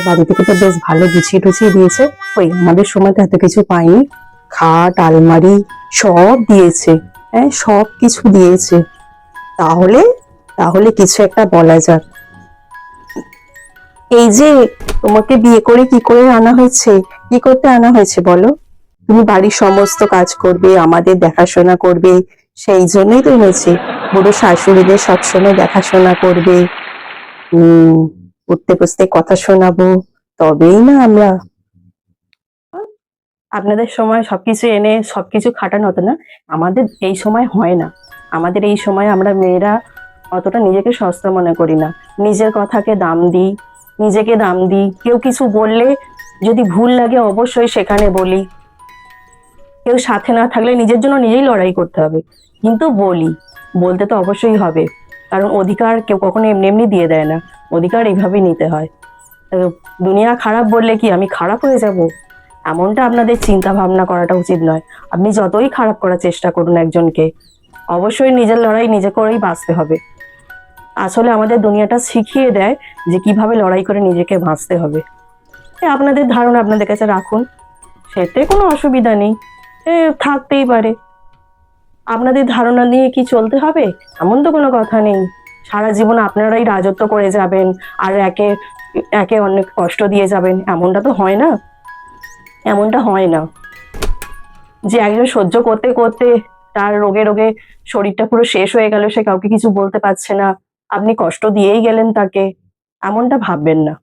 বাড়ি থেকে তো বেশ ভালো গুছিয়ে টুছিয়ে দিয়েছে। ওই আমাদের সময় তো এত কিছু পাইনি। খাট আলমারি সব দিয়েছে। হ্যাঁ, সব কিছু দিয়েছে। তাহলে তাহলে কিছু একটা বলা যাক। এই যে তোমাকে বিয়ে করে কি করে আনা হয়েছে, কি করতে আনা হয়েছে বলো? তুমি বাড়ির সমস্ত কাজ করবে, আমাদের দেখাশোনা করবে, সেই জন্যই তো এনেছি। বুড়ো শাশুড়িদের সবসময় দেখাশোনা করবে। উম উঠতে বসতে কথা শোনাবো, তবেই না আমরা। আপনাদের সময় সবকিছু এনে সবকিছু খাটানো হতো না। আমাদের এই সময় হয় না। আমাদের এই সময় আমরা মেয়েরা অতটা নিজেকে সস্তা মনে করি না। নিজের কথাকে দাম দিই, নিজেকে দাম দিই। কেউ কিছু বললে যদি ভুল লাগে অবশ্যই সেখানে বলি। কেউ সাথে না থাকলে নিজের জন্য নিজেই লড়াই করতে হবে, কিন্তু বলি। বলতে তো অবশ্যই হবে, কারণ অধিকার কেউ কখনো এমনি এমনি দিয়ে দেয় না। অধিকার এইভাবেই নিতে হয়। তো দুনিয়া খারাপ বললে কি আমি খারাপ হয়ে যাব? এমনটা আপনাদের চিন্তা ভাবনা করাটা উচিত নয়। আপনি যতই খারাপ করার চেষ্টা করুন একজনকে, অবশ্যই নিজের লড়াই নিজে করেই বাঁচতে হবে। আসলে আমাদের দুনিয়াটা শিখিয়ে দেয় যে কিভাবে লড়াই করে নিজেকে বাঁচতে হবে। আপনাদের ধারণা আপনাদের কাছে রাখুন, সেতে কোনো অসুবিধা নেই। থাকতেই পারে। আপনাদের ধারণা নিয়ে কি চলতে হবে এমন তো কোনো কথা নেই। সারা জীবন আপনারাই রাজত্ব করে যাবেন আর একে একে অনেক কষ্ট দিয়ে যাবেন, এমনটা তো হয় না। এমনটা হয় না যে একজন সহ্য করতে করতে তার রোগে রোগে শরীরটা পুরো শেষ হয়ে গেল, সে কাউকে কিছু বলতে পারছে না, আপনি কষ্ট দিয়েই গেলেন তাকে। এমনটা ভাববেন না।